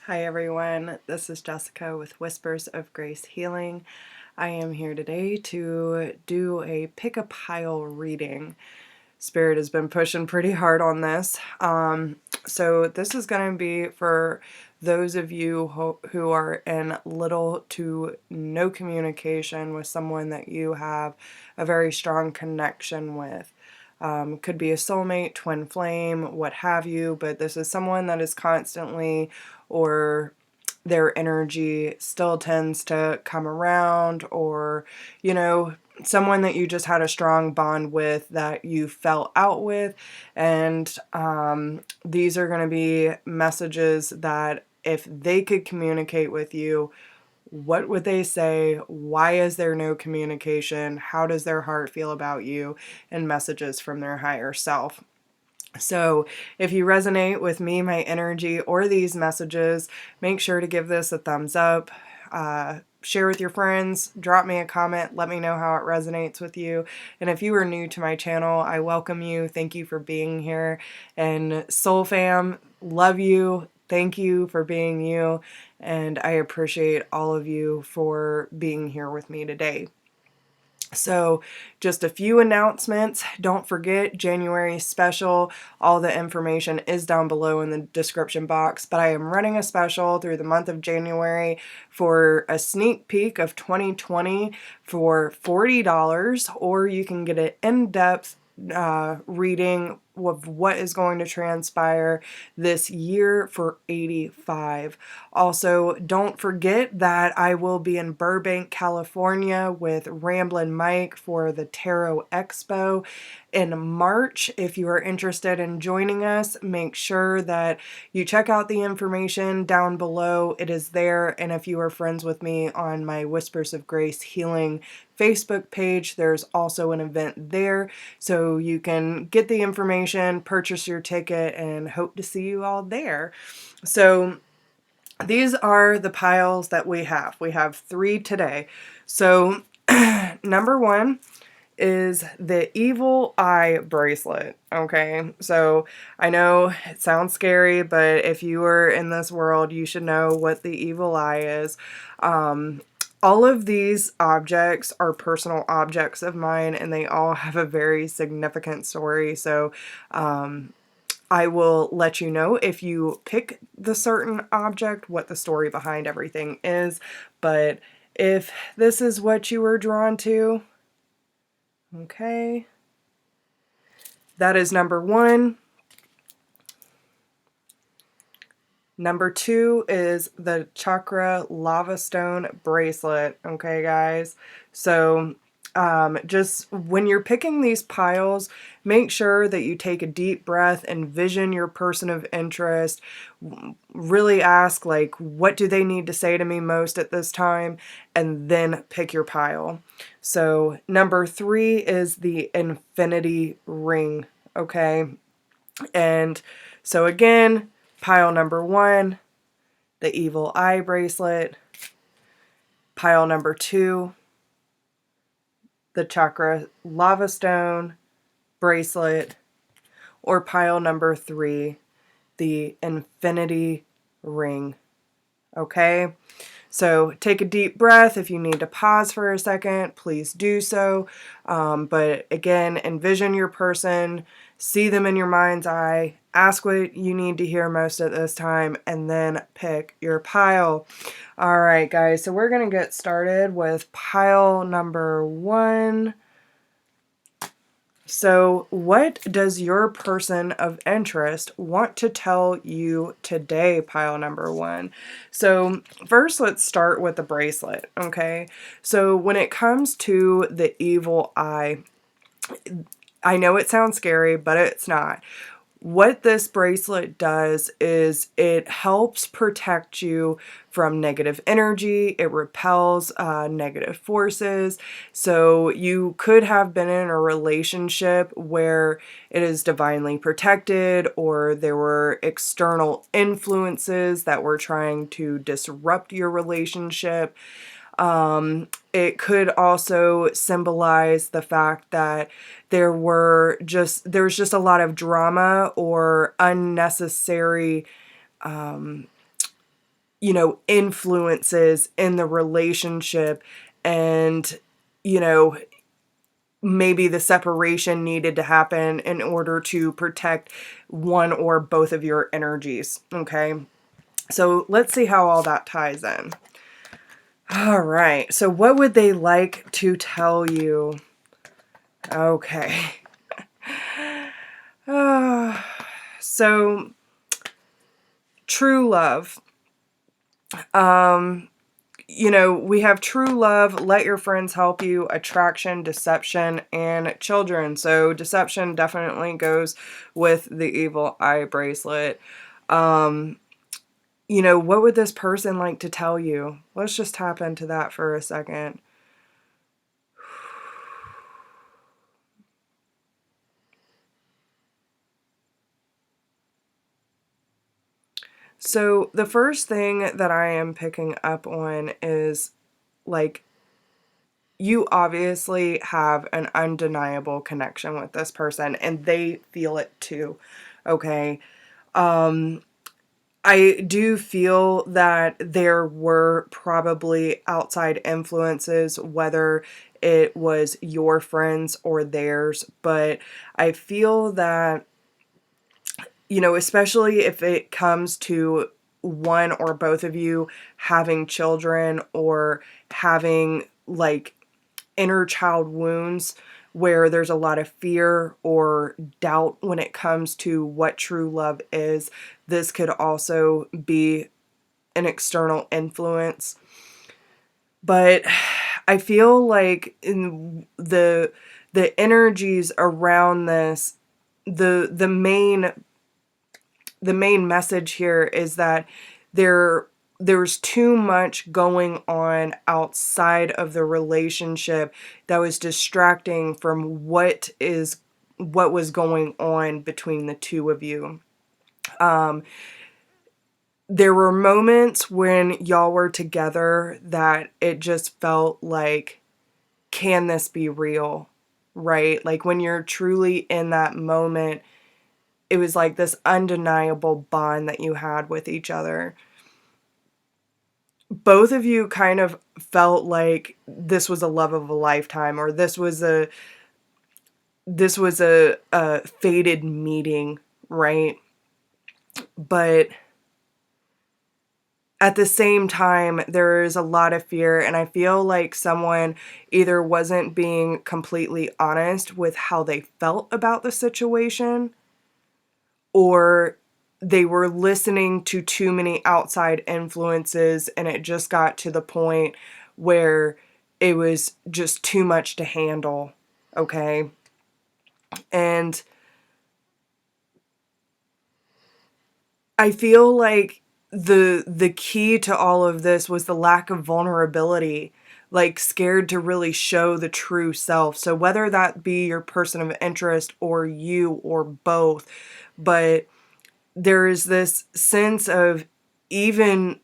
Hi everyone, this is Jessica with Whispers of Grace Healing. I am here today to do a pick a pile reading. Spirit has been pushing pretty hard on this. So this is going to be for those of you who are in little to no communication with someone that you have a very strong connection with. Could be a soulmate, twin flame, what have you, but this is someone that is constantly, or their energy still tends to come around, or, someone that you just had a strong bond with that you fell out with. And these are going to be messages that if they could communicate with you, what would they say? Why is there no communication? How does their heart feel about you? And messages from their higher self. So if you resonate with me, my energy, or these messages, make sure to give this a thumbs up. Share with your friends, drop me a comment, let me know how it resonates with you. And if you are new to my channel, I welcome you. Thank you for being here. And Soul Fam, love you. Thank you for being you. And I appreciate all of you for being here with me today. So just a few announcements. Don't forget January special. All the information is down below in the description box, but I am running a special through the month of January for a sneak peek of 2020 for $40, or you can get an in-depth reading of what is going to transpire this year for $85. Also, don't forget that I will be in Burbank, California with Ramblin Mike for the Tarot Expo in March. If you are interested in joining us, make sure that you check out the information down below. It is there. And if you are friends with me on my Whispers of Grace Healing Facebook page, there's also an event there. So you can get the information, purchase your ticket, and hope to see you all there. So these are the piles that we have. We have 3 today. So number 1 is the evil eye bracelet. Okay, so I know it sounds scary, but if you are in this world, you should know what the evil eye is. All of these objects are personal objects of mine, and they all have a very significant story. So I will let you know if you pick the certain object, what the story behind everything is. But if this is what you were drawn to, okay, that is number 1. Number 2 is the chakra lava stone bracelet. Okay, guys. So just when you're picking these piles, make sure that you take a deep breath, envision your person of interest, really ask, like, what do they need to say to me most at this time, and then pick your pile. So number 3 is the infinity ring. Okay, and so again, pile number 1, the evil eye bracelet. Pile number 2, the chakra lava stone bracelet. Or pile number 3, the infinity ring. Okay? So take a deep breath. If you need to pause for a second, please do so. But again, envision your person, see them in your mind's eye, ask what you need to hear most at this time, and then pick your pile. All right, guys, so we're going to get started with pile number 1. So what does your person of interest want to tell you today, pile number 1? So first, let's start with the bracelet, okay? So when it comes to the evil eye, I know it sounds scary, but it's not. What this bracelet does is it helps protect you from negative energy. It repels negative forces. So you could have been in a relationship where it is divinely protected, or there were external influences that were trying to disrupt your relationship. It could also symbolize the fact that there's just a lot of drama or unnecessary influences in the relationship, and, you know, maybe the separation needed to happen in order to protect one or both of your energies. Okay. So let's see how all that ties in. All right. So what would they like to tell you? Okay. So true love. We have true love, let your friends help you, attraction, deception, and children. So deception definitely goes with the evil eye bracelet. What would this person like to tell you? Let's just tap into that for a second. So the first thing that I am picking up on is, like, you obviously have an undeniable connection with this person, and they feel it too. Okay. I do feel that there were probably outside influences, whether it was your friends or theirs, but I feel that, especially if it comes to one or both of you having children or having, like, inner child wounds where there's a lot of fear or doubt when it comes to what true love is, this could also be an external influence. But I feel like in the energies around this, the main message here is that there's too much going on outside of the relationship that was distracting from what was going on between the two of you. There were moments when y'all were together that it just felt like, can this be real? Right? Like, when you're truly in that moment, it was like this undeniable bond that you had with each other. Both of you kind of felt like this was a love of a lifetime, or this was a fated meeting, right? But at the same time, there is a lot of fear, and I feel like someone either wasn't being completely honest with how they felt about the situation, or they were listening to too many outside influences, and it just got to the point where it was just too much to handle. Okay. And I feel like the key to all of this was the lack of vulnerability, like scared to really show the true self. So whether that be your person of interest or you or both, but there is this sense of, even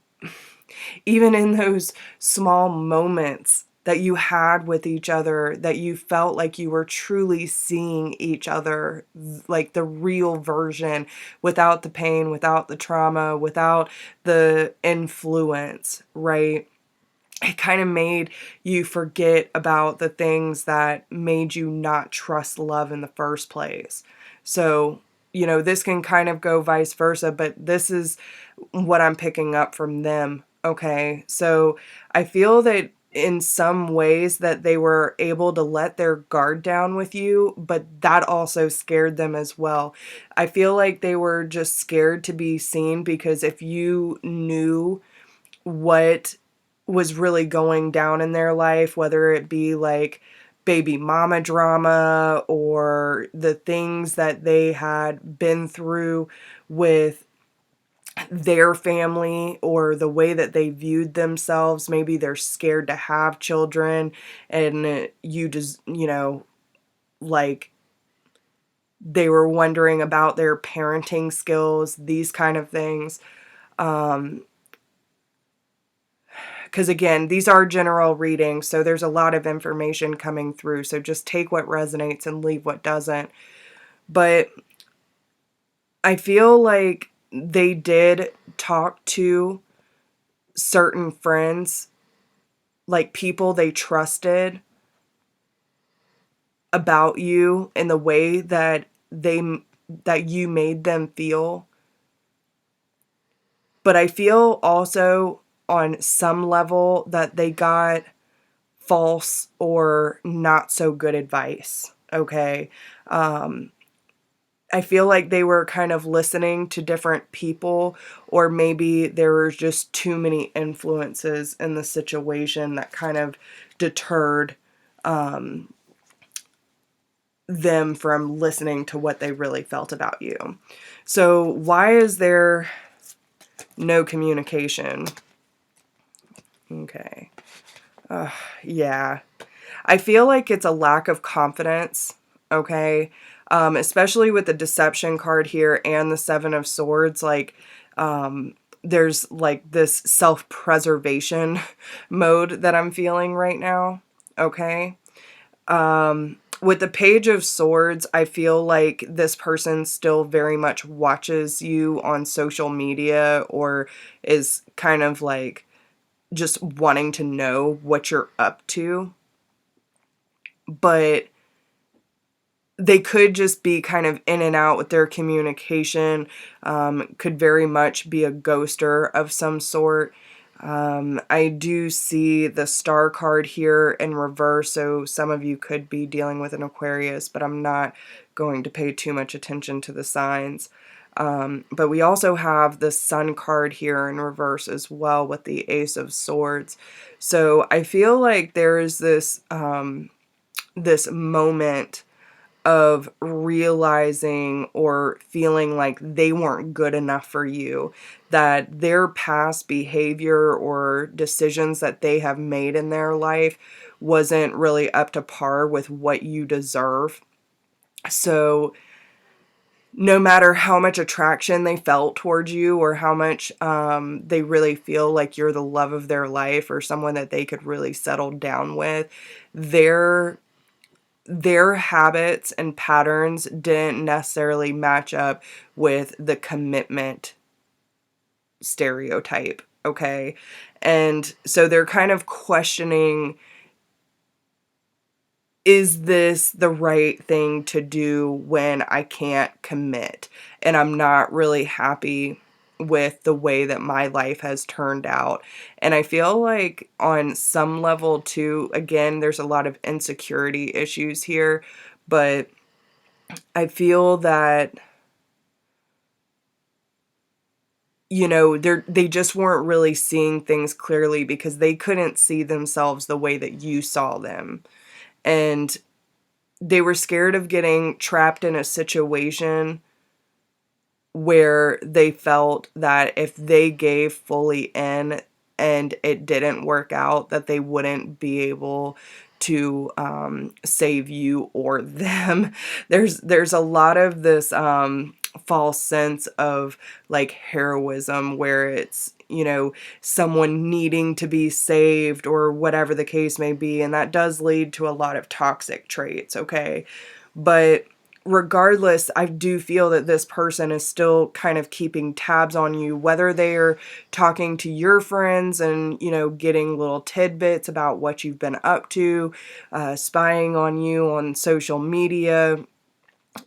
in those small moments that you had with each other, that you felt like you were truly seeing each other, like the real version, without the pain, without the trauma, without the influence, right? It kind of made you forget about the things that made you not trust love in the first place. So, this can kind of go vice versa, but this is what I'm picking up from them. Okay. So I feel that in some ways that they were able to let their guard down with you, but that also scared them as well. I feel like they were just scared to be seen, because if you knew what was really going down in their life, whether it be like baby mama drama or the things that they had been through with their family or the way that they viewed themselves, maybe they're scared to have children, and you just, like, they were wondering about their parenting skills, these kind of things. Because again, these are general readings, so there's a lot of information coming through. So just take what resonates and leave what doesn't. But I feel like they did talk to certain friends, like people they trusted about you and the way that you made them feel. But I feel also on some level that they got false or not so good advice. Okay. I feel like they were kind of listening to different people, or maybe there were just too many influences in the situation that kind of deterred them from listening to what they really felt about you. So why is there no communication? Okay. Yeah. I feel like it's a lack of confidence, okay? Especially with the deception card here and the Seven of Swords, like, there's like this self-preservation mode that I'm feeling right now, okay? With the Page of Swords, I feel like this person still very much watches you on social media or is kind of like just wanting to know what you're up to. But they could just be kind of in and out with their communication, could very much be a ghoster of some sort. I do see the Star card here in reverse, so some of you could be dealing with an Aquarius, but I'm not going to pay too much attention to the signs. But we also have the Sun card here in reverse as well with the Ace of Swords. So I feel like there is this this moment of realizing or feeling like they weren't good enough for you, that their past behavior or decisions that they have made in their life wasn't really up to par with what you deserve. So no matter how much attraction they felt towards you or how much they really feel like you're the love of their life or someone that they could really settle down with, their habits and patterns didn't necessarily match up with the commitment stereotype, okay? And so they're kind of questioning, is this the right thing to do when I can't commit and I'm not really happy with the way that my life has turned out? And I feel like on some level too, again, there's a lot of insecurity issues here, but I feel that, you know, they just weren't really seeing things clearly because they couldn't see themselves the way that you saw them. And they were scared of getting trapped in a situation where they felt that if they gave fully in and it didn't work out, that they wouldn't be able to save you or them. There's a lot of this false sense of like heroism where it's, you know, someone needing to be saved or whatever the case may be, and that does lead to a lot of toxic traits, okay? But regardless, I do feel that this person is still kind of keeping tabs on you, whether they're talking to your friends and, you know, getting little tidbits about what you've been up to, spying on you on social media.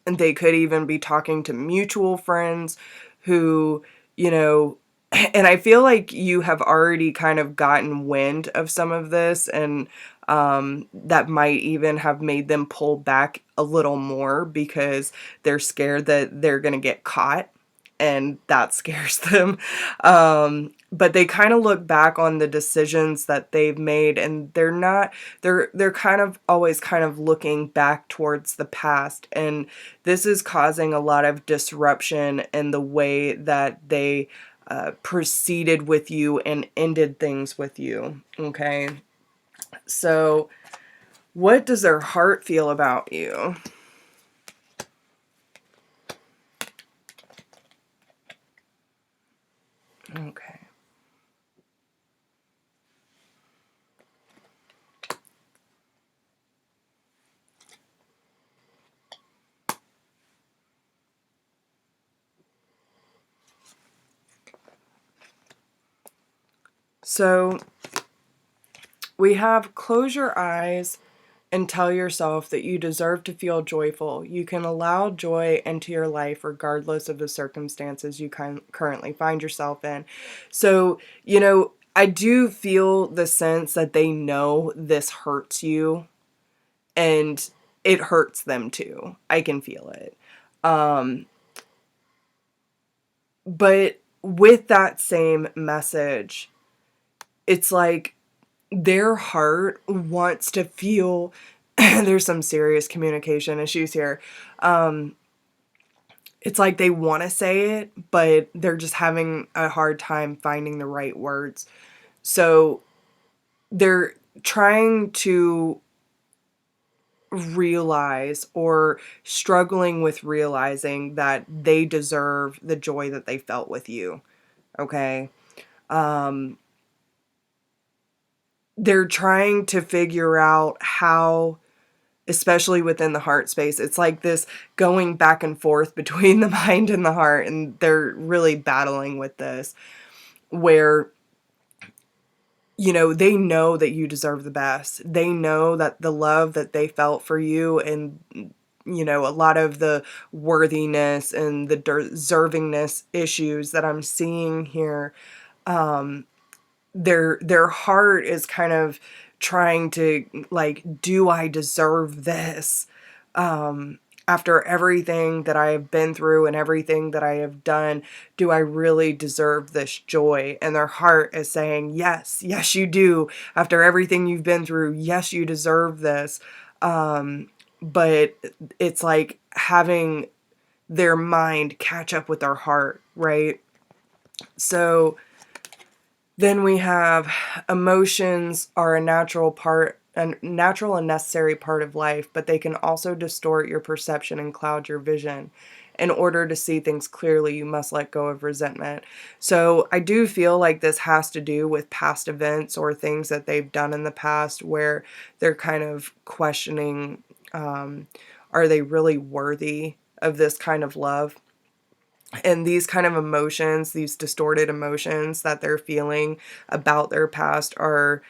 And they could even be talking to mutual friends who, you know, and I feel like you have already kind of gotten wind of some of this, and that might even have made them pull back a little more because they're scared that they're going to get caught, and that scares them. But they kind of look back on the decisions that they've made, and they're kind of always kind of looking back towards the past, and this is causing a lot of disruption in the way that they proceeded with you and ended things with you, okay? So what does their heart feel about you? Okay. So we have close your eyes and tell yourself that you deserve to feel joyful. You can allow joy into your life regardless of the circumstances you currently find yourself in. So, I do feel the sense that they know this hurts you and it hurts them too. I can feel it. But with that same message, it's like their heart wants to feel there's some serious communication issues here. It's like they want to say it, but they're just having a hard time finding the right words. So they're trying to realize or struggling with realizing that they deserve the joy that they felt with you. Okay. They're trying to figure out how, especially within the heart space, it's like this going back and forth between the mind and the heart, and they're really battling with this, where, they know that you deserve the best. They know that the love that they felt for you and, a lot of the worthiness and the deservingness issues that I'm seeing here, their heart is kind of trying to, like, do I deserve this? After everything that I have been through and everything that I have done, do I really deserve this joy? And their heart is saying, yes, yes, you do. After everything you've been through, yes, you deserve this. But it's like having their mind catch up with their heart, right? So then we have emotions are a natural and necessary part of life, but they can also distort your perception and cloud your vision. In order to see things clearly, you must let go of resentment. So I do feel like this has to do with past events or things that they've done in the past where they're kind of questioning, are they really worthy of this kind of love? And these kind of emotions, these distorted emotions that they're feeling about their past are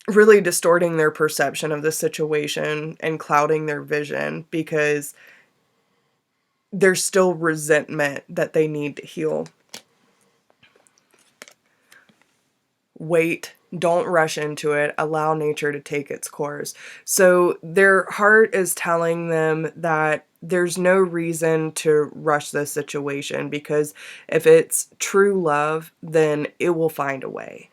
really distorting their perception of the situation and clouding their vision because there's still resentment that they need to heal. Wait, don't rush into it. Allow nature to take its course. So their heart is telling them that there's no reason to rush this situation because if it's true love, then it will find a way.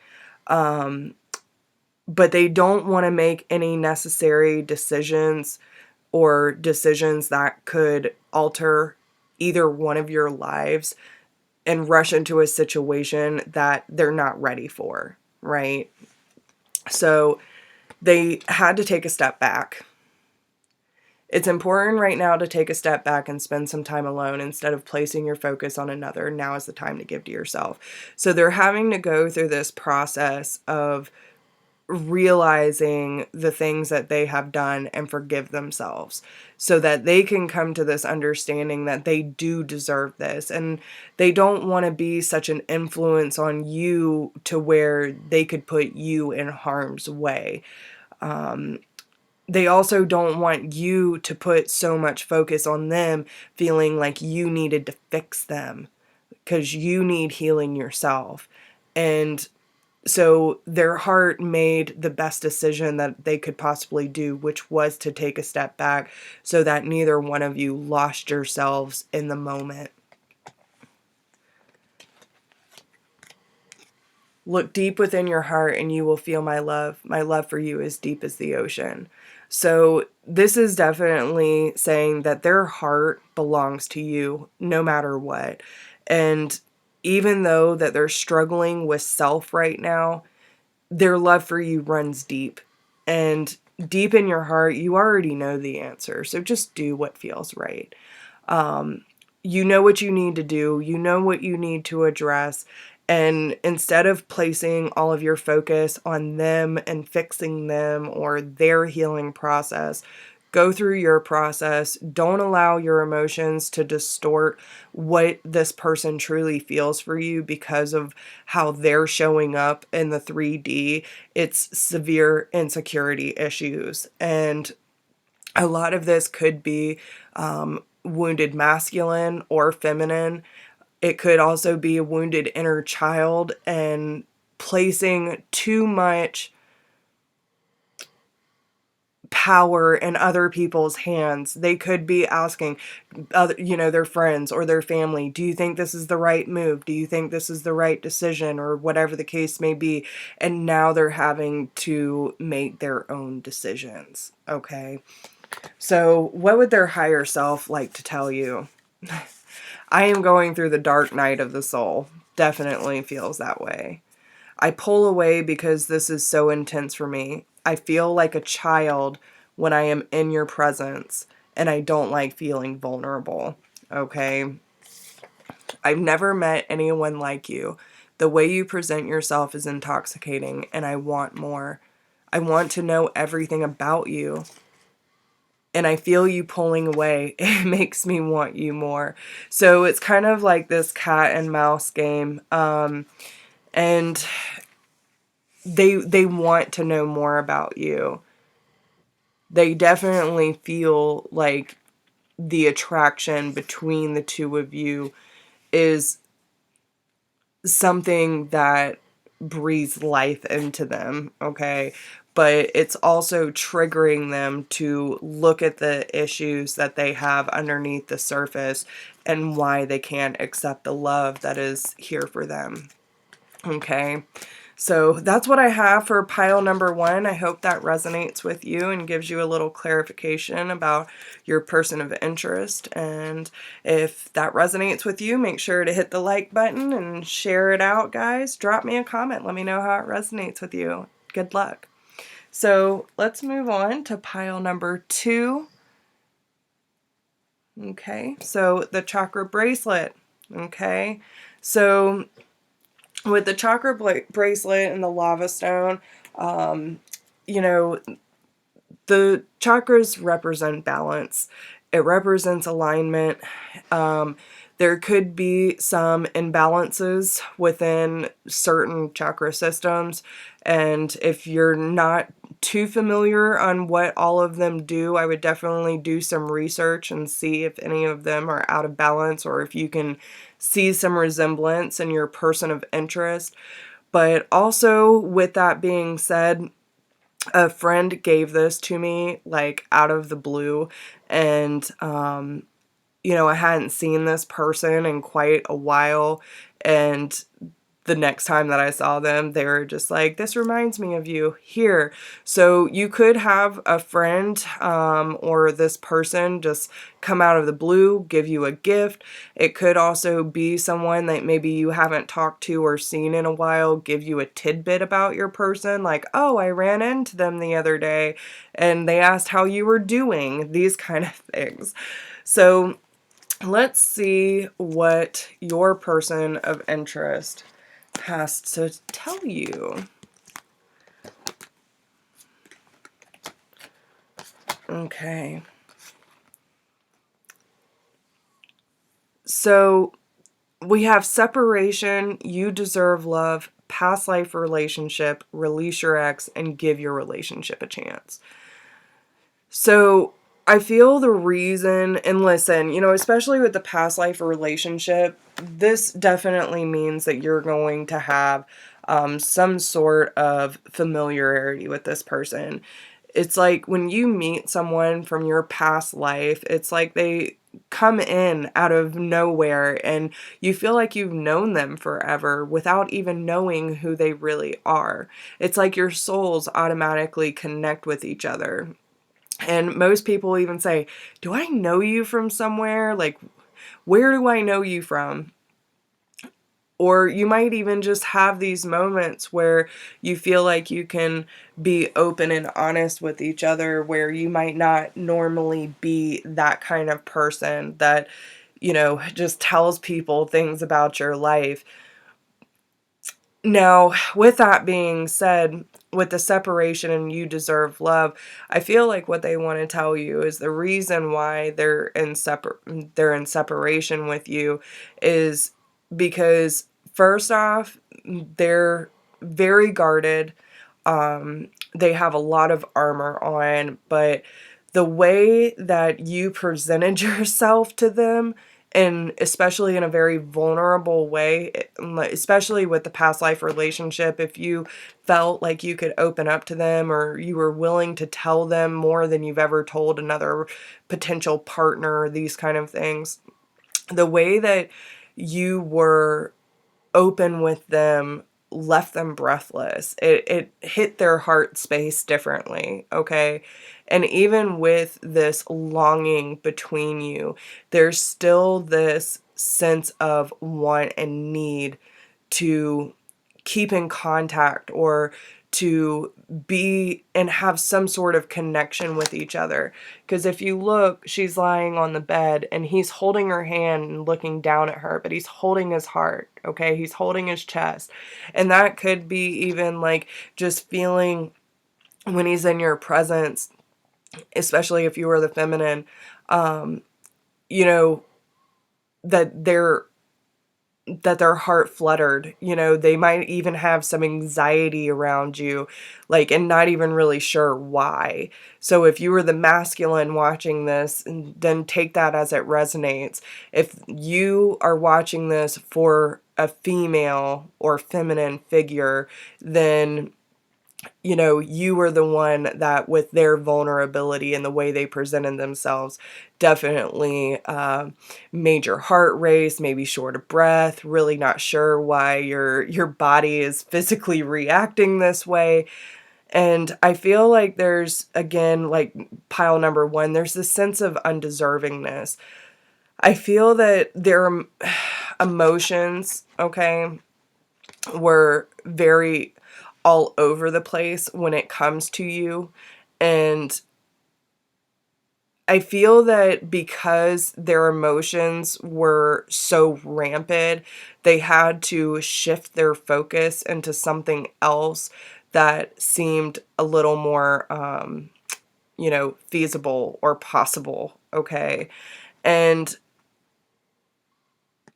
But they don't want to make any necessary decisions or decisions that could alter either one of your lives and rush into a situation that they're not ready for, right? So they had to take a step back. It's important right now to take a step back and spend some time alone instead of placing your focus on another. Now is the time to give to yourself. So they're having to go through this process of realizing the things that they have done and forgive themselves so that they can come to this understanding that they do deserve this and they don't want to be such an influence on you to where they could put you in harm's way. They also don't want you to put so much focus on them feeling like you needed to fix them because you need healing yourself. And so their heart made the best decision that they could possibly do, which was to take a step back so that neither one of you lost yourselves in the moment. Look deep within your heart and you will feel my love. My love for you is deep as the ocean. So this is definitely saying that their heart belongs to you no matter what. And even though that they're struggling with self right now, their love for you runs deep. And deep in your heart, you already know the answer. So just do what feels right. You know what you need to do. You know what you need to address. And instead of placing all of your focus on them and fixing them or their healing process, Go through your process. Don't allow your emotions to distort what this person truly feels for you because of how they're showing up in the 3D. It's severe insecurity issues. And a lot of this could be wounded masculine or feminine. It could also be a wounded inner child and placing too much power in other people's hands. They could be asking their friends or their family, do you think this is the right move? Do you think this is the right decision? Or whatever the case may be. And now they're having to make their own decisions. Okay. So what would their higher self like to tell you? I am going through the dark night of the soul. Definitely feels that way. I pull away because this is so intense for me. I feel like a child when I am in your presence, and I don't like feeling vulnerable. Okay? I've never met anyone like you. The way you present yourself is intoxicating, and I want more. I want to know everything about you. And I feel you pulling away. It makes me want you more. So it's kind of like this cat and mouse game. And they want to know more about you. They definitely feel like the attraction between the two of you is something that breathes life into them, okay? But it's also triggering them to look at the issues that they have underneath the surface and why they can't accept the love that is here for them, okay? So that's what I have for pile number 1. I hope that resonates with you and gives you a little clarification about your person of interest. And if that resonates with you, make sure to hit the like button and share it out, guys. Drop me a comment. Let me know how it resonates with you. Good luck. So let's move on to pile number 2. Okay, so the chakra bracelet. Okay, so with the chakra bracelet and the lava stone, the chakras represent balance. It represents alignment. There could be some imbalances within certain chakra systems. And if you're not too familiar on what all of them do, I would definitely do some research and see if any of them are out of balance or if you can see some resemblance in your person of interest. But also, with that being said, a friend gave this to me like out of the blue, and I hadn't seen this person in quite a while, and the next time that I saw them, they were just like, this reminds me of you here. So you could have a friend or this person just come out of the blue, give you a gift. It could also be someone that maybe you haven't talked to or seen in a while, give you a tidbit about your person, like, oh, I ran into them the other day and they asked how you were doing, these kind of things. So let's see what your person of interest has to tell you. Okay. So we have separation, you deserve love, past life relationship, release your ex, and give your relationship a chance. So I feel the reason, and listen, especially with the past life relationship, this definitely means that you're going to have some sort of familiarity with this person. It's like when you meet someone from your past life, it's like they come in out of nowhere and you feel like you've known them forever without even knowing who they really are. It's like your souls automatically connect with each other. And most people even say, do I know you from somewhere? Like, where do I know you from? Or you might even just have these moments where you feel like you can be open and honest with each other, where you might not normally be that kind of person that, just tells people things about your life. Now, with that being said, with the separation and you deserve love, I feel like what they want to tell you is the reason why they're in separation with you is because, first off, they're very guarded. They have a lot of armor on, but the way that you presented yourself to them, and especially in a very vulnerable way, especially with the past life relationship, if you felt like you could open up to them or you were willing to tell them more than you've ever told another potential partner, these kind of things, the way that you were open with them left them breathless. It hit their heart space differently, okay? And even with this longing between you, there's still this sense of want and need to keep in contact or to be and have some sort of connection with each other. Because if you look, she's lying on the bed and he's holding her hand and looking down at her, but he's holding his heart, okay? He's holding his chest. And that could be even like just feeling when he's in your presence, especially if you were the feminine, you know, that their heart fluttered, they might even have some anxiety around you, like, and not even really sure why. So if you were the masculine watching this, then take that as it resonates. If you are watching this for a female or feminine figure, then you were the one that, with their vulnerability and the way they presented themselves, definitely made your heart race, maybe short of breath, really not sure why your body is physically reacting this way. And I feel like there's, again, like pile number one, there's this sense of undeservingness. I feel that their emotions, okay, were very all over the place when it comes to you. And I feel that because their emotions were so rampant, they had to shift their focus into something else that seemed a little more, feasible or possible. Okay. And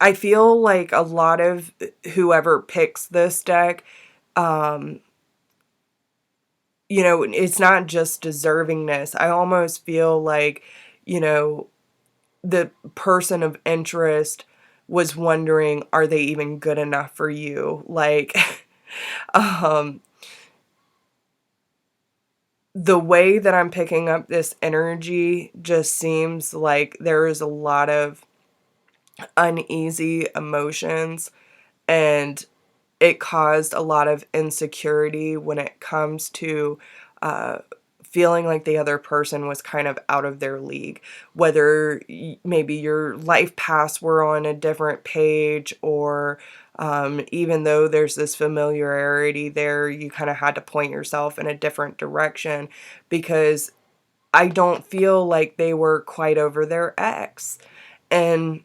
I feel like a lot of whoever picks this deck, it's not just deservingness. I almost feel like, the person of interest was wondering, are they even good enough for you? Like, um, the way that I'm picking up this energy just seems like there is a lot of uneasy emotions, and it caused a lot of insecurity when it comes to feeling like the other person was kind of out of their league, whether maybe your life paths were on a different page, or even though there's this familiarity there, you kind of had to point yourself in a different direction, because I don't feel like they were quite over their ex. And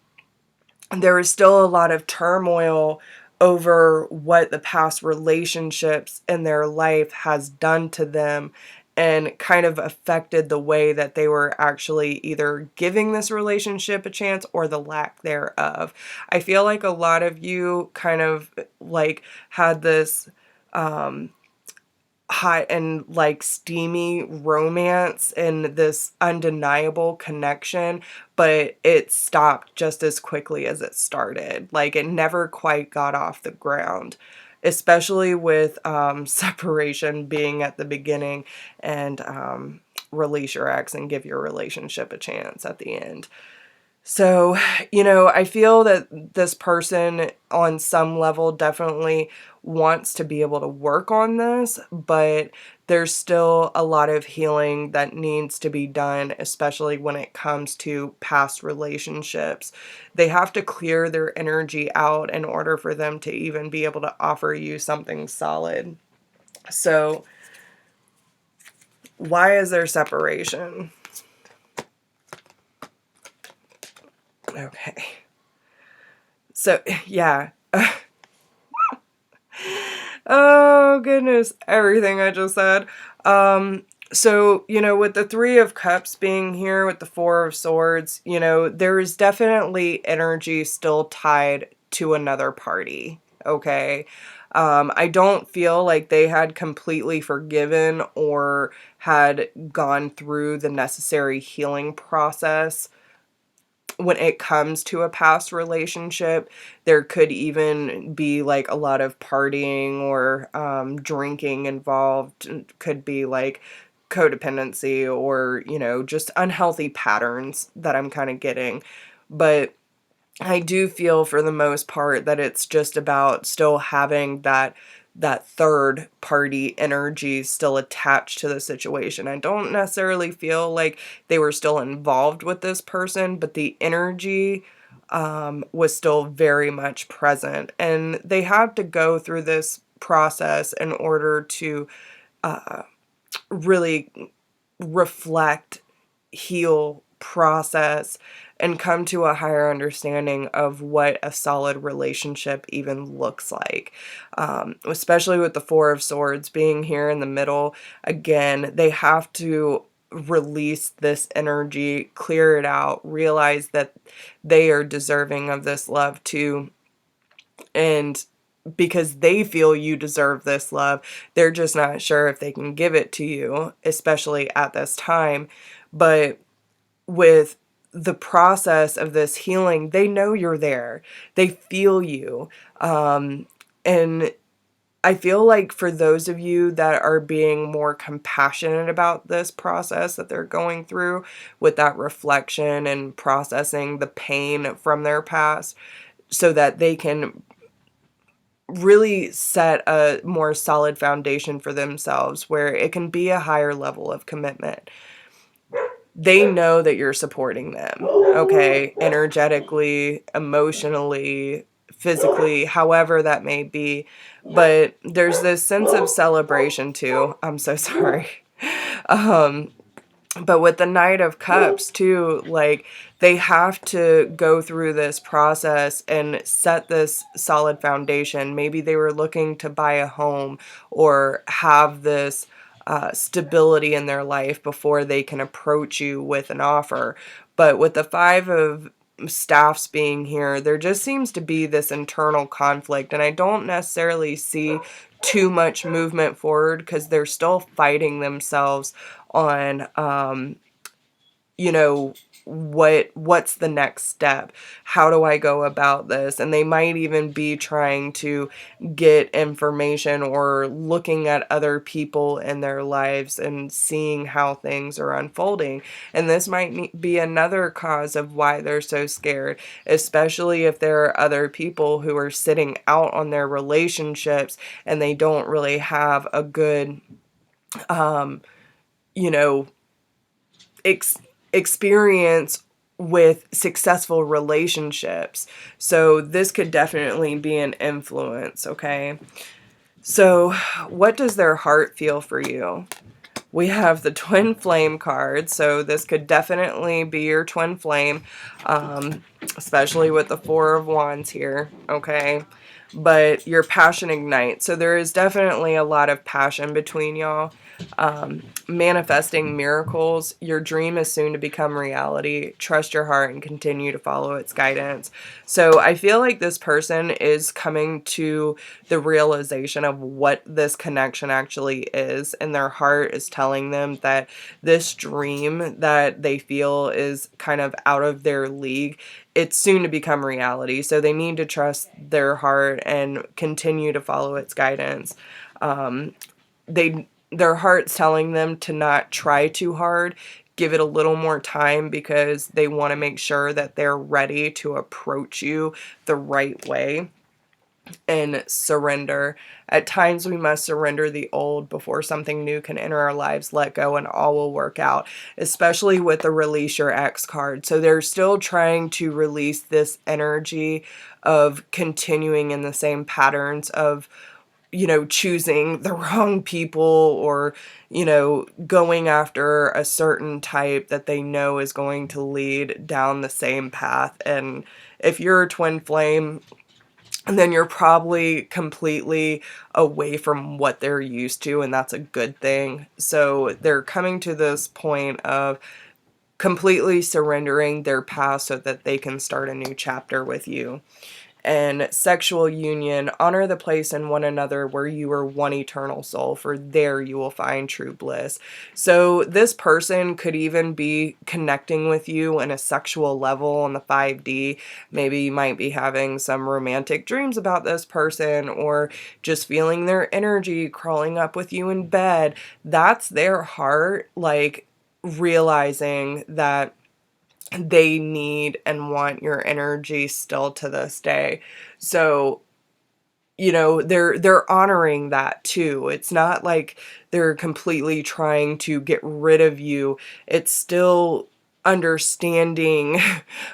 there is still a lot of turmoil over what the past relationships in their life has done to them, and kind of affected the way that they were actually either giving this relationship a chance or the lack thereof. I feel like a lot of you kind of like had this hot and like steamy romance and this undeniable connection, but it stopped just as quickly as it started. Like, it never quite got off the ground, especially with separation being at the beginning, and release your ex and give your relationship a chance at the end. So, I feel that this person on some level definitely wants to be able to work on this, but there's still a lot of healing that needs to be done, especially when it comes to past relationships. They have to clear their energy out in order for them to even be able to offer you something solid. So, why is there separation? Okay. So, yeah. Oh, goodness. Everything I just said. So, with the Three of Cups being here with the Four of Swords, there is definitely energy still tied to another party. Okay. I don't feel like they had completely forgiven or had gone through the necessary healing process when it comes to a past relationship. There could even be like a lot of partying or drinking involved. Could be like codependency or, just unhealthy patterns that I'm kind of getting. But I do feel for the most part that it's just about still having that third party energy still attached to the situation. I don't necessarily feel like they were still involved with this person, but the energy was still very much present. And they have to go through this process in order to really reflect, heal, process, and come to a higher understanding of what a solid relationship even looks like. Especially with the Four of Swords being here in the middle, again, they have to release this energy, clear it out, realize that they are deserving of this love too. And because they feel you deserve this love, they're just not sure if they can give it to you, especially at this time. But with the process of this healing, they know you're there. They feel you. And I feel like for those of you that are being more compassionate about this process that they're going through with that reflection and processing the pain from their past so that they can really set a more solid foundation for themselves where it can be a higher level of commitment. They know that you're supporting them, okay? Energetically, emotionally, physically, however that may be. But there's this sense of celebration too. I'm so sorry. Um, but with the Knight of Cups too, like they have to go through this process and set this solid foundation. Maybe they were looking to buy a home or have this stability in their life before they can approach you with an offer. But with the Five of Staffs being here, there just seems to be this internal conflict, and I don't necessarily see too much movement forward because they're still fighting themselves on what's the next step? How do I go about this? And they might even be trying to get information or looking at other people in their lives and seeing how things are unfolding. And this might be another cause of why they're so scared, especially if there are other people who are sitting out on their relationships and they don't really have a good you know experience with successful relationships. So this could definitely be an influence, okay? So what does their heart feel for you? We have the Twin Flame card, so this could definitely be your twin flame, especially with the Four of Wands here, okay? But your passion ignites, so there is definitely a lot of passion between y'all. Manifesting miracles. Your dream is soon to become reality. Trust your heart and continue to follow its guidance. So I feel like this person is coming to the realization of what this connection actually is, and their heart is telling them that this dream that they feel is kind of out of their league, it's soon to become reality. So they need to trust their heart and continue to follow its guidance. Their heart's telling them to not try too hard, give it a little more time, because they want to make sure that they're ready to approach you the right way and surrender. At times we must surrender the old before something new can enter our lives. Let go and all will work out, especially with the Release Your Ex card. So they're still trying to release this energy of continuing in the same patterns of choosing the wrong people, or, going after a certain type that they know is going to lead down the same path. And if you're a twin flame, then you're probably completely away from what they're used to, and that's a good thing. So they're coming to this point of completely surrendering their past so that they can start a new chapter with you. And sexual union, honor the place in one another where you are one eternal soul, for there you will find true bliss. So this person could even be connecting with you in a sexual level on the 5D. Maybe you might be having some romantic dreams about this person, or just feeling their energy crawling up with you in bed. That's their heart, like, realizing that they need and want your energy still to this day. So, you know, they're honoring that too. It's not like they're completely trying to get rid of you. It's still understanding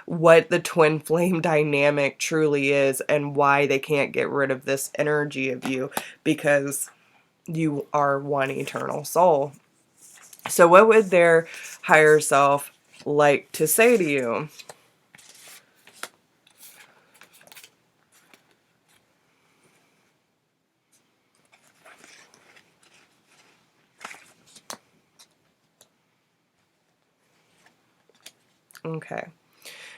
what the twin flame dynamic truly is and why they can't get rid of this energy of you, because you are one eternal soul. So what would their higher self like to say to you? Okay.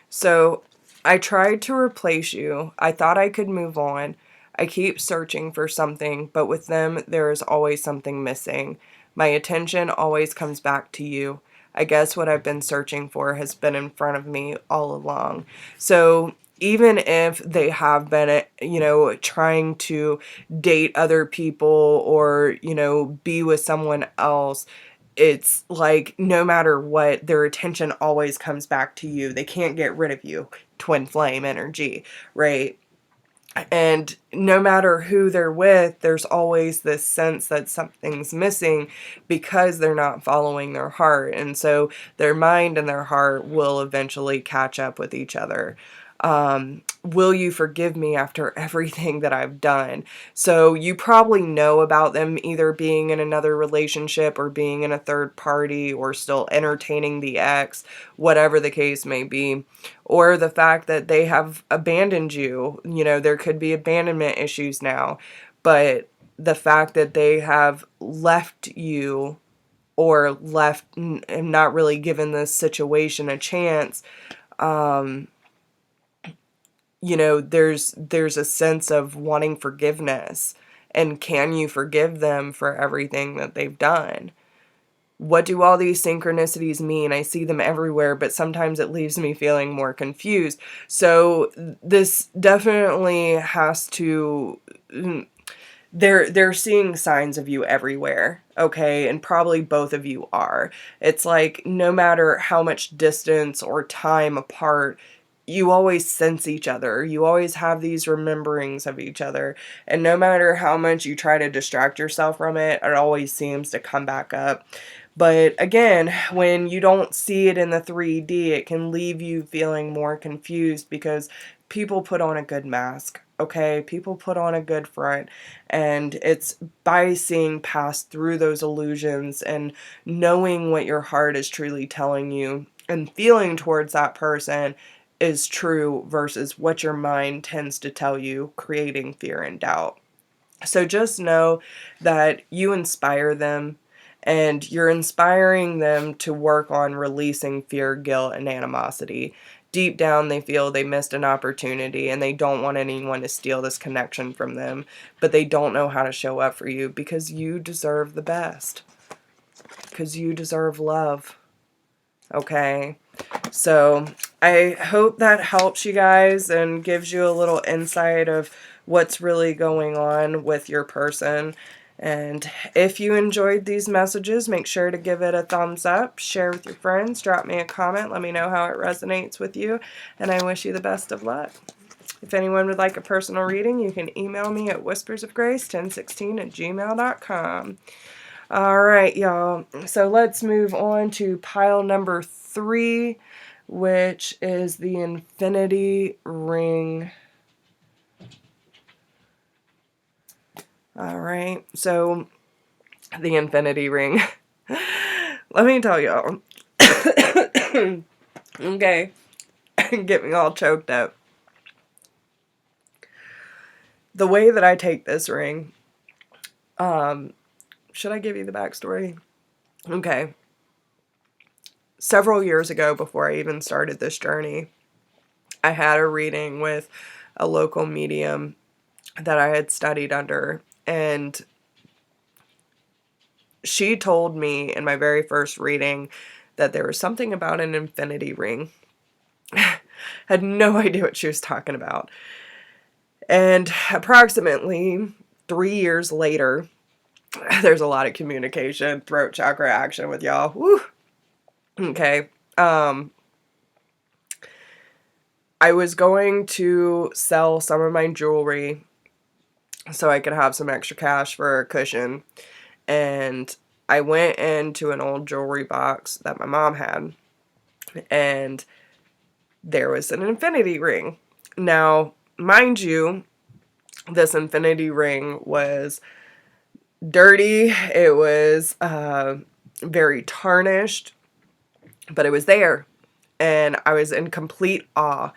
So I tried to replace you. I thought I could move on. I keep searching for something, but with them, there is always something missing. My attention always comes back to you. I guess what I've been searching for has been in front of me all along. So even if they have been, you know, trying to date other people or, you know, be with someone else, it's like no matter what, their attention always comes back to you. They can't get rid of you. Twin flame energy, right? And no matter who they're with, there's always this sense that something's missing because they're not following their heart. And so their mind and their heart will eventually catch up with each other. Will you forgive me after everything that I've done? So you probably know about them either being in another relationship or being in a third party or still entertaining the ex, whatever the case may be, or the fact that they have abandoned you. You know, there could be abandonment issues now, but the fact that they have left you or left and not really given this situation a chance, you know, there's a sense of wanting forgiveness. And can you forgive them for everything that they've done? What do all these synchronicities mean? I see them everywhere, but sometimes it leaves me feeling more confused. So this definitely has to, they're seeing signs of you everywhere, okay? And probably both of you are. It's like no matter how much distance or time apart, you always sense each other. You always have these rememberings of each other. And no matter how much you try to distract yourself from it, it always seems to come back up. But again, when you don't see it in the 3D, it can leave you feeling more confused because people put on a good mask, okay? People put on a good front, and it's by seeing past through those illusions and knowing what your heart is truly telling you and feeling towards that person is true versus what your mind tends to tell you, creating fear and doubt. So just know that you inspire them, and you're inspiring them to work on releasing fear, guilt, and animosity. Deep down, they feel they missed an opportunity and they don't want anyone to steal this connection from them, but they don't know how to show up for you because you deserve the best. Because you deserve love. Okay? So I hope that helps you guys and gives you a little insight of what's really going on with your person. And if you enjoyed these messages, make sure to give it a thumbs up, share with your friends, drop me a comment, let me know how it resonates with you, and I wish you the best of luck. If anyone would like a personal reading, you can email me at whispersofgrace1016@gmail.com. All right, y'all. So let's move on to pile number 3, which is the infinity ring. All right. So the infinity ring. Let me tell y'all. Okay. Get me all choked up. the way that I take this ring, should I give you the backstory? Okay. Several years ago, before I even started this journey, I had a reading with a local medium that I had studied under, and she told me in my very first reading that there was something about an infinity ring. Had no idea what she was talking about. And approximately 3 years later, there's a lot of communication, throat chakra action with y'all. Woo. Okay. I was going to sell some of my jewelry so I could have some extra cash for a cushion. And I went into an old jewelry box that my mom had, and there was an infinity ring. Now, mind you, this infinity ring was dirty. It was very tarnished, but it was there. And I was in complete awe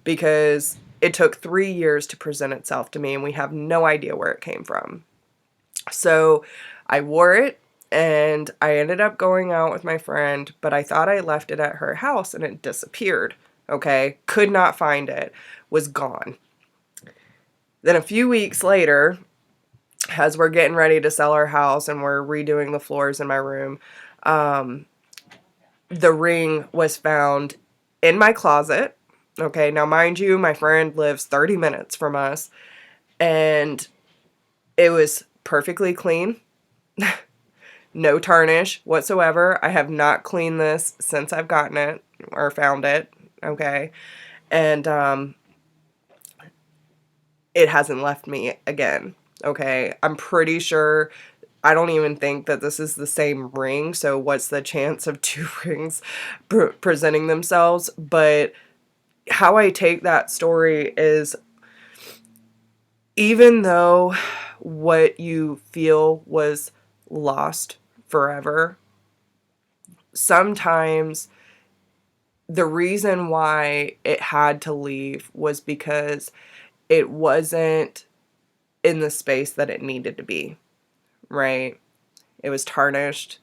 because it took 3 years to present itself to me, and we have no idea where it came from. So I wore it, and I ended up going out with my friend, but I thought I left it at her house, and it disappeared. Okay? Could not find it. Was gone. Then a few weeks later, as we're getting ready to sell our house and we're redoing the floors in my room, the ring was found in my closet. Okay, now mind you, my friend lives 30 minutes from us, and it was perfectly clean. No tarnish whatsoever. I have not cleaned this since I've gotten it or found it. Okay, and it hasn't left me again. Okay, I'm pretty sure, I don't even think that this is the same ring, so what's the chance of two rings presenting themselves? But how I take that story is, even though what you feel was lost forever, sometimes the reason why it had to leave was because it wasn't in the space that it needed to be, right? It was tarnished.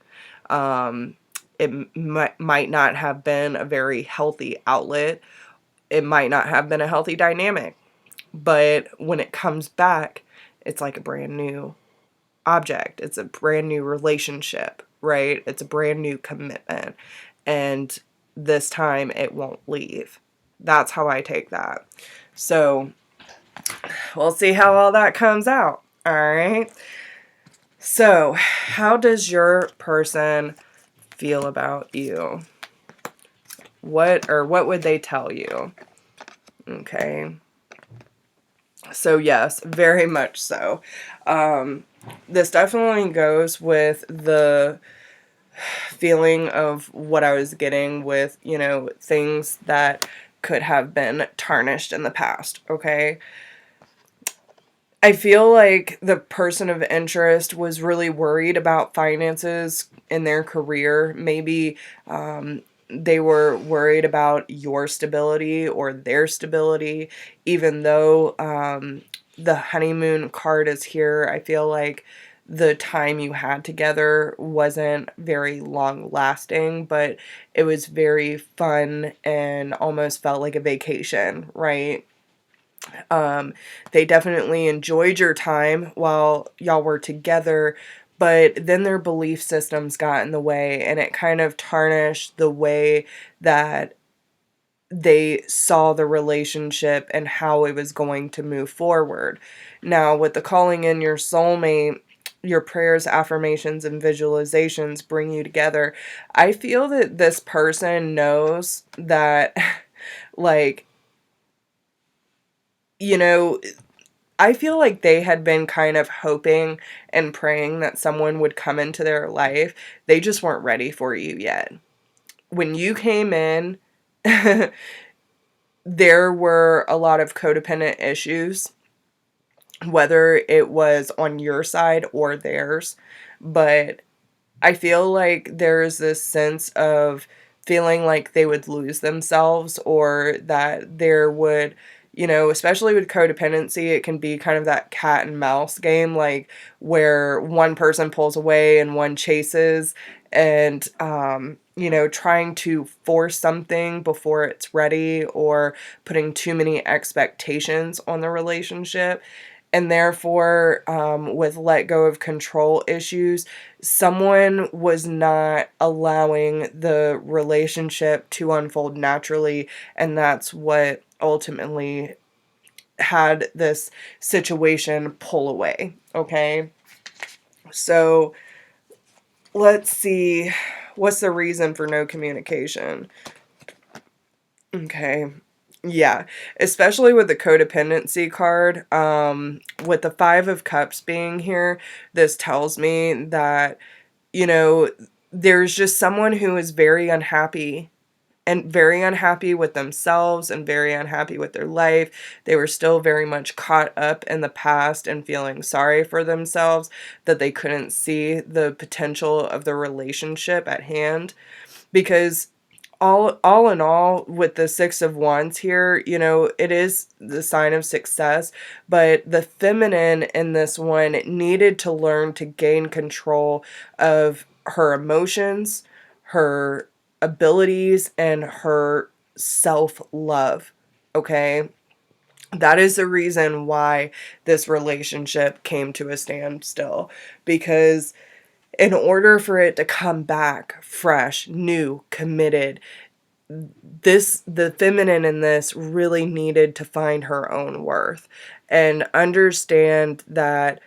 It might not have been a very healthy outlet. It might not have been a healthy dynamic. But when it comes back, it's like a brand new object. It's a brand new relationship, right? It's a brand new commitment. And this time it won't leave. That's how I take that. So we'll see how all that comes out. All right. So how does your person feel about you? What would they tell you? Okay. So yes, very much so. This definitely goes with the feeling of what I was getting with, things that could have been tarnished in the past, okay? I feel like the person of interest was really worried about finances in their career. Maybe they were worried about your stability or their stability, even though the honeymoon card is here. I feel like the time you had together wasn't very long lasting, but it was very fun and almost felt like a vacation, right? They definitely enjoyed your time while y'all were together, but then their belief systems got in the way, and it kind of tarnished the way that they saw the relationship and how it was going to move forward. Now, with the calling in your soulmate, your prayers, affirmations, and visualizations bring you together. I feel that this person knows that, like, I feel like they had been kind of hoping and praying that someone would come into their life. They just weren't ready for you yet. When you came in, there were a lot of codependent issues, whether it was on your side or theirs. But I feel like there's this sense of feeling like they would lose themselves, or that there would you know, especially with codependency, it can be kind of that cat and mouse game, like where one person pulls away and one chases, and, you know, trying to force something before it's ready, or putting too many expectations on the relationship. And therefore, with let go of control issues, someone was not allowing the relationship to unfold naturally. And that's what ultimately had this situation pull away. Okay. So let's see. What's the reason for no communication? Okay. Yeah, especially with the codependency card, with the Five of Cups being here, this tells me that, you know, there's just someone who is very unhappy, and very unhappy with themselves and very unhappy with their life. They were still very much caught up in the past and feeling sorry for themselves, that they couldn't see the potential of the relationship at hand. Because all in all, with the Six of Wands here, you know, it is the sign of success, but the feminine in this one needed to learn to gain control of her emotions, her abilities, and her self-love. Okay? That is the reason why this relationship came to a standstill, because in order for it to come back fresh, new, committed, the feminine in this really needed to find her own worth and understand that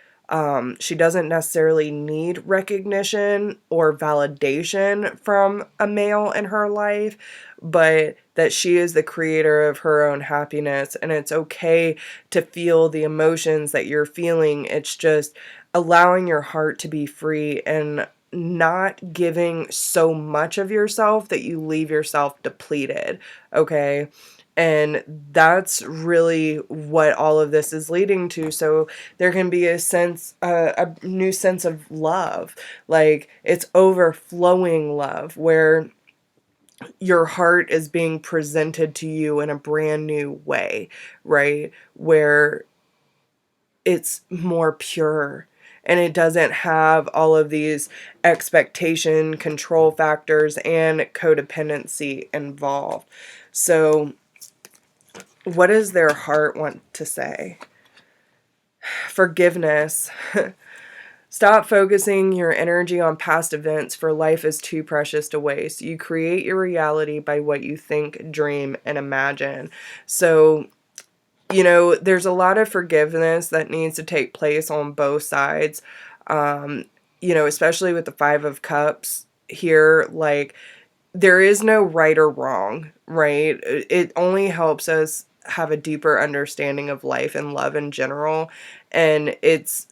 she doesn't necessarily need recognition or validation from a male in her life, but that she is the creator of her own happiness, and it's okay to feel the emotions that you're feeling. It's just allowing your heart to be free and not giving so much of yourself that you leave yourself depleted, okay? And that's really what all of this is leading to. So there can be a sense, a new sense of love, like it's overflowing love, where your heart is being presented to you in a brand new way, right? Where it's more pure and it doesn't have all of these expectation, control factors, and codependency involved. So, what does their heart want to say? Forgiveness. Stop focusing your energy on past events, for life is too precious to waste. You create your reality by what you think, dream, and imagine. So, you know, there's a lot of forgiveness that needs to take place on both sides. You know, especially with the Five of Cups here, like, there is no right or wrong, right? It only helps us have a deeper understanding of life and love in general. And it's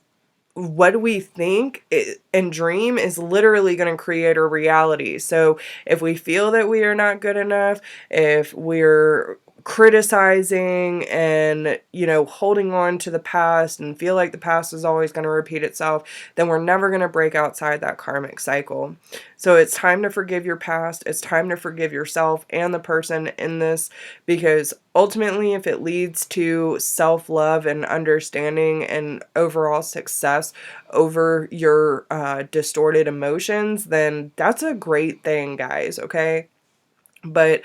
what we think and dream is literally going to create our reality. So if we feel that we are not good enough, if we're criticizing and, you know, holding on to the past and feel like the past is always going to repeat itself, then we're never going to break outside that karmic cycle. So it's time to forgive your past. It's time to forgive yourself and the person in this, because ultimately, if it leads to self-love and understanding and overall success over your distorted emotions, then that's a great thing, guys, okay? But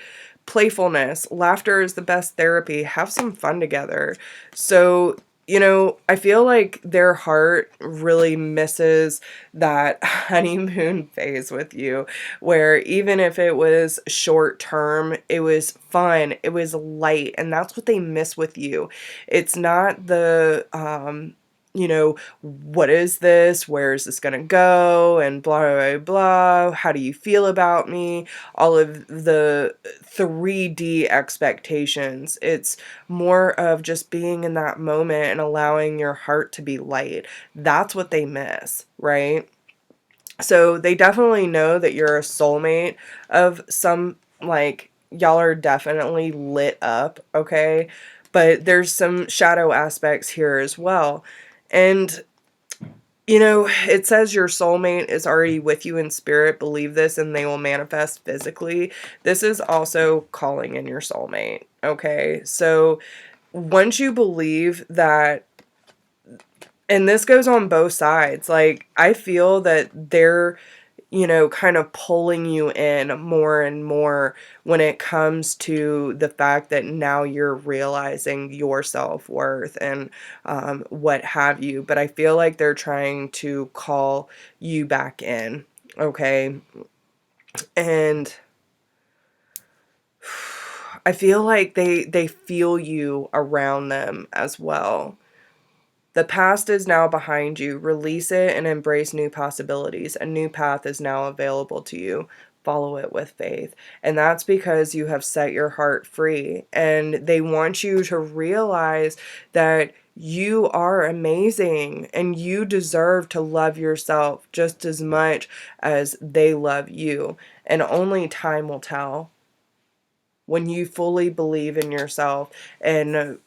playfulness, laughter is the best therapy. Have some fun together. So, you know, I feel like their heart really misses that honeymoon phase with you, where even if it was short term, it was fun, it was light, and that's what they miss with you. It's not the, you know, what is this? Where is this going to go? And blah, blah, blah. How do you feel about me? All of the 3D expectations. It's more of just being in that moment and allowing your heart to be light. That's what they miss, right? So they definitely know that you're a soulmate of some, like, y'all are definitely lit up, okay? But there's some shadow aspects here as well. And, you know, it says your soulmate is already with you in spirit. Believe this and they will manifest physically. This is also calling in your soulmate, okay? So once you believe that, and this goes on both sides, like, I feel that they're, kind of pulling you in more and more when it comes to the fact that now you're realizing your self-worth and what have you. But I feel like they're trying to call you back in, okay? And I feel like they feel you around them as well. The past is now behind you. Release it and embrace new possibilities. A new path is now available to you. Follow it with faith. And that's because you have set your heart free. And they want you to realize that you are amazing and you deserve to love yourself just as much as they love you. And only time will tell when you fully believe in yourself and,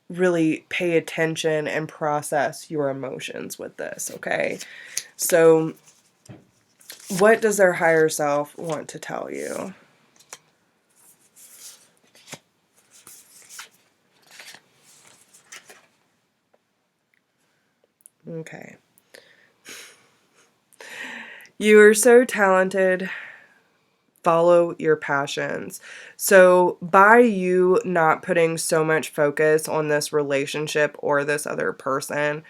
really pay attention and process your emotions with this, okay? So, what does their higher self want to tell you? Okay. You are so talented. Follow your passions. So by you not putting so much focus on this relationship or this other person,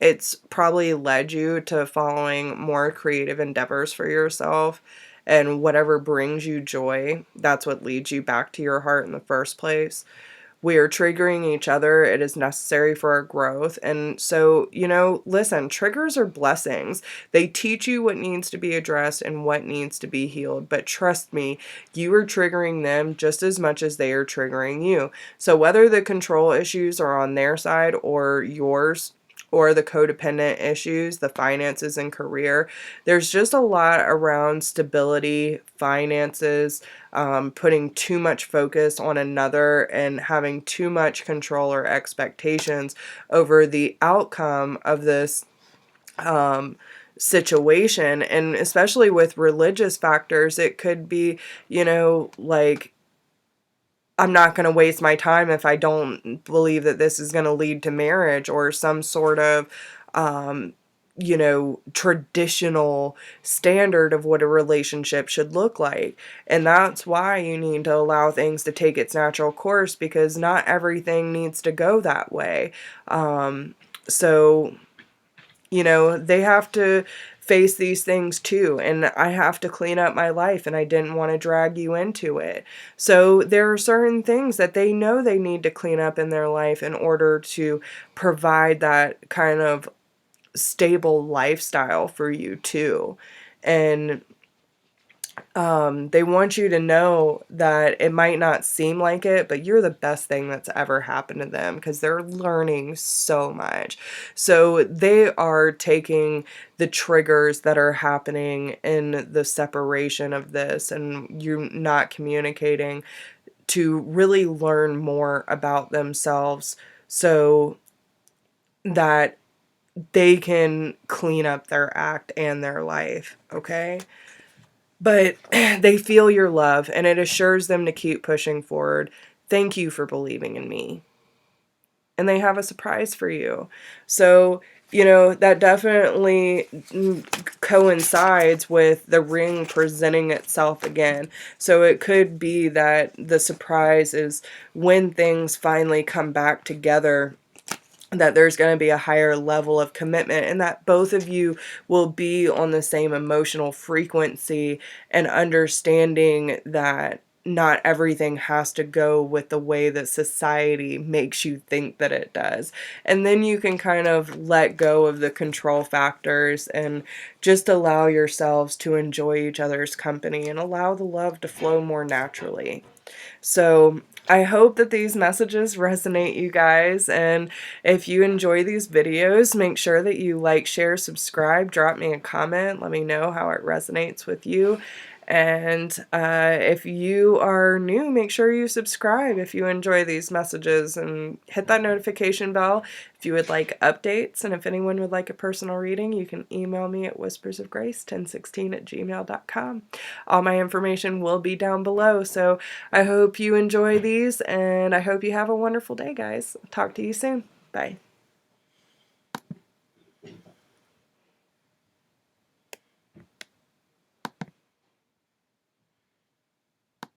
it's probably led you to following more creative endeavors for yourself, and whatever brings you joy, that's what leads you back to your heart in the first place. We are triggering each other. It is necessary for our growth. And so, listen, triggers are blessings. They teach you what needs to be addressed and what needs to be healed. But trust me, you are triggering them just as much as they are triggering you. So whether the control issues are on their side or yours, or the codependent issues, the finances and career, there's just a lot around stability, finances, putting too much focus on another and having too much control or expectations over the outcome of this situation. And especially with religious factors, it could be, like, I'm not going to waste my time if I don't believe that this is going to lead to marriage, or some sort of, traditional standard of what a relationship should look like. And that's why you need to allow things to take its natural course, because not everything needs to go that way. So, they have to face these things too, and I have to clean up my life, and I didn't want to drag you into it. So there are certain things that they know they need to clean up in their life in order to provide that kind of stable lifestyle for you too. And they want you to know that it might not seem like it, but you're the best thing that's ever happened to them, because they're learning so much. So they are taking the triggers that are happening in the separation of this and you not communicating to really learn more about themselves, so that they can clean up their act and their life, okay? But they feel your love, and it assures them to keep pushing forward. Thank you for believing in me. And they have a surprise for you. So, that definitely coincides with the ring presenting itself again. So it could be that the surprise is when things finally come back together, that there's going to be a higher level of commitment, and that both of you will be on the same emotional frequency and understanding that not everything has to go with the way that society makes you think that it does. And then you can kind of let go of the control factors and just allow yourselves to enjoy each other's company and allow the love to flow more naturally. So I hope that these messages resonate, you guys, and if you enjoy these videos, make sure that you like, share, subscribe, drop me a comment, let me know how it resonates with you, And if you are new, make sure you subscribe if you enjoy these messages, and hit that notification bell if you would like updates. And if anyone would like a personal reading, you can email me at whispersofgrace1016@gmail.com. All my information will be down below. So I hope you enjoy these, and I hope you have a wonderful day, guys. Talk to you soon. Bye.